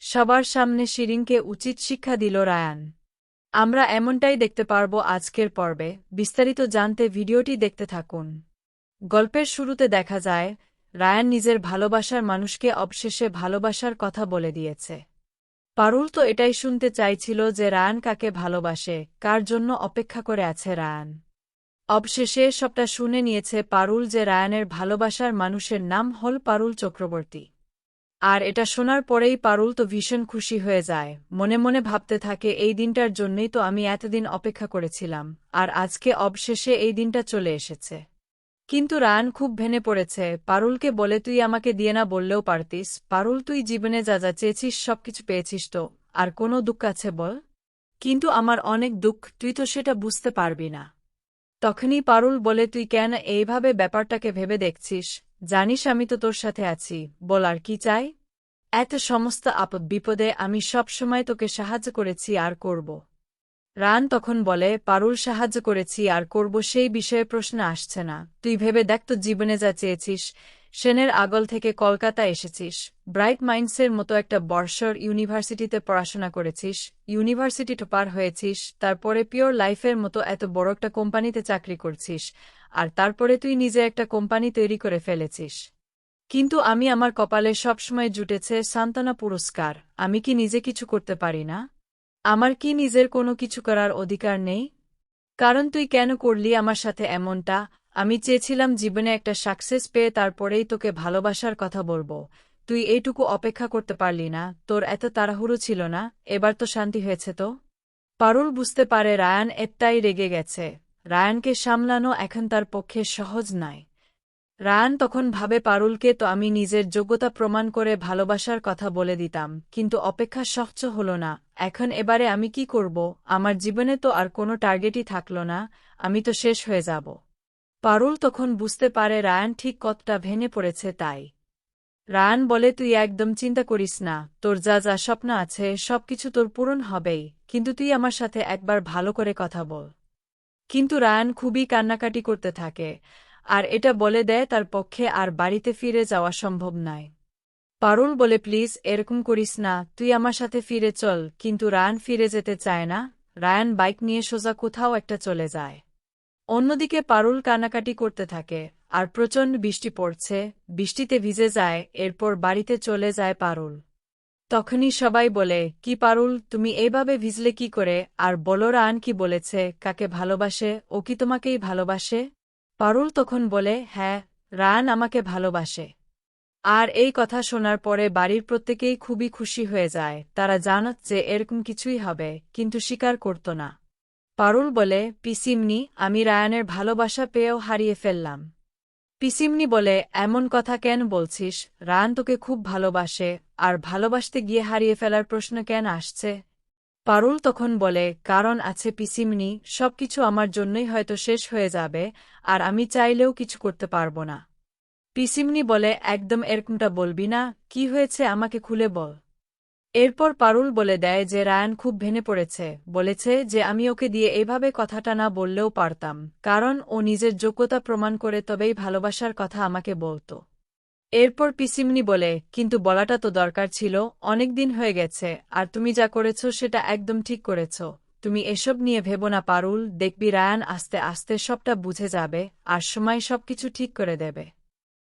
সবার সামনে শিরিনকে উচিত শিক্ষা দিল রায়ান। আমরা এমনটাই দেখতে পারব আজকের পর্বে। বিস্তারিত জানতে ভিডিওটি দেখতে থাকুন। গল্পের শুরুতে দেখা যায় রায়ান নিজের ভালোবাসার মানুষকে অবশেষে ভালোবাসার কথা বলে দিয়েছে। পারুল তো এটাই শুনতে চাইছিল যে রায়ান কাকে ভালোবাসে, কার জন্য অপেক্ষা করে আছে রায়ান। অবশেষে সবটা শুনে নিয়েছে পারুল যে রায়ানের ভালোবাসার মানুষের নাম হল পারুল চক্রবর্তী। আর এটা শোনার পরেই পারুল তো ভীষণ খুশি হয়ে যায়, মনে মনে ভাবতে থাকে এই দিনটার জন্যই তো আমি এতদিন অপেক্ষা করেছিলাম, আর আজকে অবশেষে এই দিনটা চলে এসেছে। কিন্তু রায়ান খুব ভেঙে পড়েছে। পারুলকে বলে তুই আমাকে দিয়ে না বললেও পারতিস, পারুল তুই জীবনে যা যা চেয়েছিস সবকিছু পেয়েছিস তো, আর কোনো দুঃখ আছে বল? কিন্তু আমার অনেক দুঃখ, তুই তো সেটা বুঝতে পারবি না। তখনই পারুল বলে তুই কেন এইভাবে ব্যাপারটাকে ভেবে দেখছিস, জানিস আমি তো তোর সাথে আছি, বল আর কি চাই? এত সমস্ত আপদ বিপদে আমি সব সময় তোকে সাহায্য করেছি আর করব। রান তখন বলে পারুল সাহায্য করেছি আর করব সেই বিষয়ে প্রশ্ন আসছে না, তুই ভেবে দেখ তো জীবনে যা চেয়েছিস। সেনের আগল থেকে কলকাতা এসেছিস, ব্রাইট মাইন্ডসের মতো একটা বর্ষর ইউনিভার্সিটিতে পড়াশোনা করেছিস, ইউনিভার্সিটি টপার হয়েছিস, তারপরে পিওর লাইফের মতো এত বড় একটা কোম্পানিতে চাকরি করছিস, আর তারপরে তুই নিজে একটা কোম্পানি তৈরি করে ফেলেছিস। কিন্তু আমি আমার কপালে সবসময় জুটেছে সান্ত্বনা পুরস্কার, আমি কি নিজে কিছু করতে পারি না? আমার কি নিজের কোনো কিছু করার অধিকার নেই? কারণ তুই কেন করলি আমার সাথে এমনটা? আমি চেয়েছিলাম জীবনে একটা সাকসেস পেয়ে তারপরেই তোকে ভালোবাসার কথা বলবো, তুই এইটুকু অপেক্ষা করতে পারলি না, তোর এত তাড়াহুড়ো ছিল না, এবার তো শান্তি হয়েছে তো? পারুল বুঝতে পারে রায়ান এতটাই রেগে গেছে, রায়ানকে সামলানো এখন তার পক্ষে সহজ নয়। রায়ান তখন ভাবে পারুলকে তো আমি নিজের যোগ্যতা প্রমাণ করে ভালোবাসার কথা বলে দিতাম, কিন্তু অপেক্ষা সহ্য হল না, এখন এবারে আমি কি করব? আমার জীবনে তো আর কোনো টার্গেটই থাকল না, আমি তো শেষ হয়ে যাব। পারুল তখন বুঝতে পারে রায়ান ঠিক কতটা ভেঙে পড়েছে। তাই রায়ান বলে তুই একদম চিন্তা করিস না, তোর যা যা স্বপ্ন আছে সবকিছু তোর পূরণ হবেই, কিন্তু তুই আমার সাথে একবার ভালো করে কথা বল। কিন্তু রায়ান খুবই কান্নাকাটি করতে থাকে, আর এটা বলে দেয় তার পক্ষে আর বাড়িতে ফিরে যাওয়া সম্ভব নয়। পারুল বলে প্লিজ এরকম করিস না, তুই আমার সাথে ফিরে চল, কিন্তু রায়ান ফিরে যেতে চায় না। রায়ান বাইক নিয়ে সোজা কোথাও একটা চলে যায়। অন্যদিকে পারুল কান্নাকাটি করতে থাকে, আর প্রচণ্ড বৃষ্টি পড়ছে, বৃষ্টিতে ভিজে যায়, এরপর বাড়িতে চলে যায় পারুল। তখনই সবাই বলে কি পারুল তুমি এইভাবে ভিজলে কি করে, আর বলো রায়ান কি বলেছে, কাকে ভালোবাসে, ও কি তোমাকেই ভালোবাসে? পারুল তখন বলে হ্যাঁ, রায়ান আমাকে ভালোবাসে। আর এই কথা শোনার পরে বাড়ির প্রত্যেকেই খুবই খুশি হয়ে যায়, তারা জানত যে এরকম কিছুই হবে, কিন্তু স্বীকার করত না। পারুল বলে পিসিমনি আমি রায়ানের ভালোবাসা পেয়েও হারিয়ে ফেললাম। পিসিমনি বলে এমন কথা কেন বলছিস, রায়ান তোকে খুব ভালোবাসে, আর ভালোবাসতে গিয়ে হারিয়ে ফেলার প্রশ্ন কেন আসছে? পারুল তখন বলে কারণ আছে পিসিমনি, সবকিছু আমার জন্যই হয়তো শেষ হয়ে যাবে, আর আমি চাইলেও কিছু করতে পারব না। পিসিমনি বলে একদম এরকমটা বলবি না, কি হয়েছে আমাকে খুলে বল। এরপর পারুল বলে দেয় যে রায়ান খুব ভেঙে পড়েছে, বলেছে যে আমি ওকে দিয়ে এভাবে কথাটা না বললেও পারতাম, কারণ ও নিজের যোগ্যতা প্রমাণ করে তবেই ভালোবাসার কথা আমাকে বলত। এরপর পিসিমনি বলে কিন্তু বলাটা তো দরকার ছিল, অনেক দিন হয়ে গেছে, আর তুমি যা করেছ সেটা একদম ঠিক করেছ, তুমি এসব নিয়ে ভেবো না পারুল, দেখবি রায়ান আস্তে আস্তে সবটা বুঝে যাবে, আর সময় সবকিছু ঠিক করে দেবে।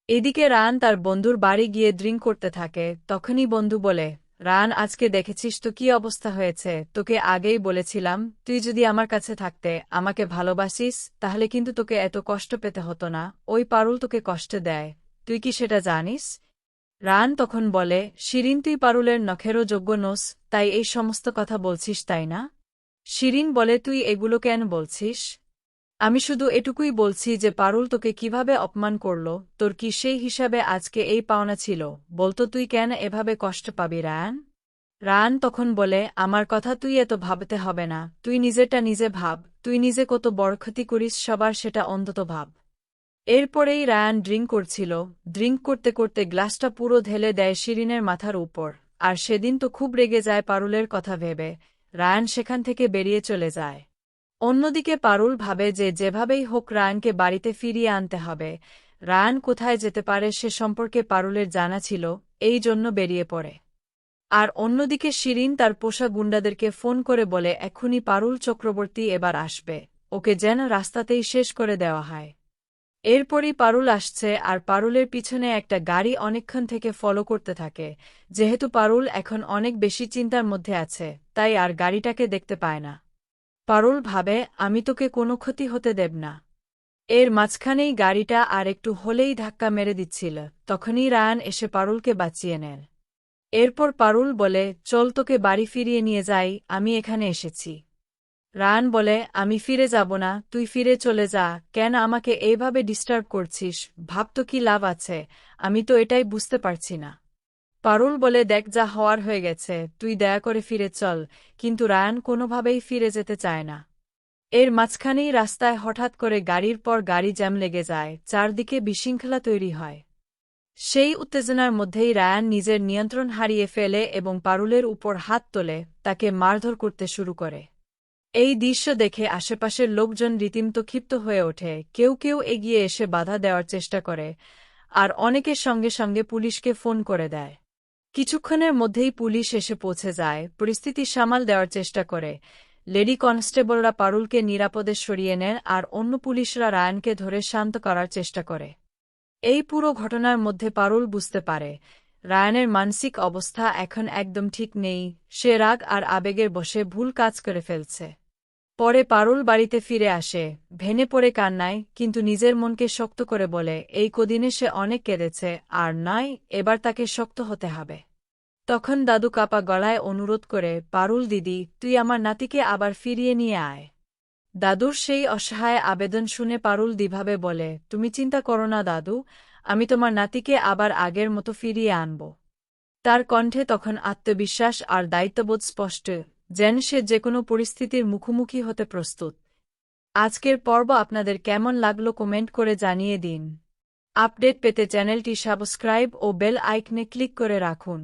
এদিকে রায়ান তার বন্ধুর বাড়ি গিয়ে ড্রিঙ্ক করতে থাকে, তখনই বন্ধু বলে রায়ান আজকে দেখেছিস তো কি অবস্থা হয়েছে, তোকে আগেই বলেছিলাম তুই যদি আমার কাছে থাকতে আমাকে ভালোবাসিস তাহলে কিন্তু তোকে এত কষ্ট পেতে হতো না, ওই পারুল তোকে কষ্ট দেয়, তুই কি সেটা জানিস? রায়ান তখন বলে শিরিন তুই পারুলের নখেরও যোগ্য নোস, তাই এই সমস্ত কথা বলছিস তাই না? শিরিন বলে তুই এগুলো কেন বলছিস? আমি শুধু এটুকুই বলছি যে পারুল তোকে কিভাবে অপমান করল, তোর কি সেই হিসাবে আজকে এই পাওনা ছিল, বলতো তুই কেন এভাবে কষ্ট পাবি রায়ান? রায়ান তখন বলে আমার কথা তুই এত ভাবতে হবে না, তুই নিজেরটা নিজে ভাব, তুই নিজে কত বড় ক্ষতি করিস সবার সেটা অন্তত ভাব। এরপরেই রায়ান ড্রিঙ্ক করছিল, ড্রিঙ্ক করতে করতে গ্লাসটা পুরো ঢেলে দেয় শিরিনের মাথার উপর, আর সেদিন তো খুব রেগে যায় পারুলের কথা ভেবে, রায়ান সেখান থেকে বেরিয়ে চলে যায়। অন্যদিকে পারুল ভাবে যে যেভাবেই হোক রায়ানকে বাড়িতে ফিরিয়ে আনতে হবে, রায়ান কোথায় যেতে পারে সে সম্পর্কে পারুলের জানা ছিল, এই জন্য বেরিয়ে পড়ে। আর অন্যদিকে শিরিন তার পোষা গুন্ডাদেরকে ফোন করে বলে এক্ষুনি পারুল চক্রবর্তী এবার আসবে, ওকে যেন রাস্তাতেই শেষ করে দেওয়া হয়। এরপরই পারুল আসছে আর পারুলের পিছনে একটা গাড়ি অনেকক্ষণ থেকে ফলো করতে থাকে। যেহেতু পারুল এখন অনেক বেশি চিন্তার মধ্যে আছে, তাই আর গাড়িটাকে দেখতে পায় না। পারুল ভাবে আমি তোকে কোনো ক্ষতি হতে দেব না। এর মাঝখানেই গাড়িটা আর একটু হলেই ধাক্কা মেরে দিচ্ছিল, তখনই রায়ান এসে পারুলকে বাঁচিয়ে নেন। এরপর পারুল বলে চল তোকে বাড়ি ফিরিয়ে নিয়ে যাই, আমি এখানে এসেছি। রায়ান বলে আমি ফিরে যাব না, তুই ফিরে চলে যা, কেন আমাকে এইভাবে ডিস্টার্ব করছিস, ভাব তো কি লাভ আছে, আমি তো এটাই বুঝতে পারছি না। পারুল বলে দেখ যা হওয়ার হয়ে গেছে, তুই দয়া করে ফিরে চল, কিন্তু রায়ান কোনোভাবেই ফিরে যেতে চায় না। এর মাঝখানেই রাস্তায় হঠাৎ করে গাড়ির পর গাড়ি জ্যাম লেগে যায়, চারদিকে বিশৃঙ্খলা তৈরি হয়। সেই উত্তেজনার মধ্যেই রায়ান নিজের নিয়ন্ত্রণ হারিয়ে ফেলে এবং পারুলের উপর হাত তোলে, তাকে মারধর করতে শুরু করে। এই দৃশ্য দেখে আশেপাশের লোকজন রীতিমতো ক্ষিপ্ত হয়ে ওঠে, কেউ কেউ এগিয়ে এসে বাধা দেওয়ার চেষ্টা করে, আর অনেকের সঙ্গে সঙ্গে পুলিশকে ফোন করে দেয়। কিছুক্ষণের মধ্যেই পুলিশ এসে পৌঁছে যায়, পরিস্থিতি সামাল দেওয়ার চেষ্টা করে। লেডি কনস্টেবলরা পারুলকে নিরাপদে সরিয়ে নেন আর অন্য পুলিশরা রায়ানকে ধরে শান্ত করার চেষ্টা করে। এই পুরো ঘটনার মধ্যে পারুল বুঝতে পারে রায়ানের মানসিক অবস্থা এখন একদম ঠিক নেই, সে রাগ আর আবেগের বশে ভুল কাজ করে ফেলছে। পরে পারুল বাড়িতে ফিরে আসে, ভেঙে পড়ে কান্নায়, কিন্তু নিজের মনকে শক্ত করে বলে এই কদিনে সে অনেক কেঁদেছে, আর নয় এবার তাকে শক্ত হতে হবে। তখন দাদু কাপা গলায় অনুরোধ করে পারুল দিদি তুই আমার নাতিকে আবার ফিরিয়ে নিয়ে আয়। দাদুর সেই অসহায় আবেদন শুনে পারুল দিভাবে বলে তুমি চিন্তা করো না দাদু, আমি তোমার নাতিকে আবার আগের মতো ফিরিয়ে আনব। তার কণ্ঠে তখন আত্মবিশ্বাস আর দায়িত্ববোধ স্পষ্ট, যেন সে যেকোনো পরিস্থিতির মুখোমুখি হতে প্রস্তুত। আজকের পর্ব আপনাদের কেমন লাগলো কমেন্ট করে জানিয়ে দিন। আপডেট পেতে চ্যানেলটি সাবস্ক্রাইব ও বেল আইকনে ক্লিক করে রাখুন।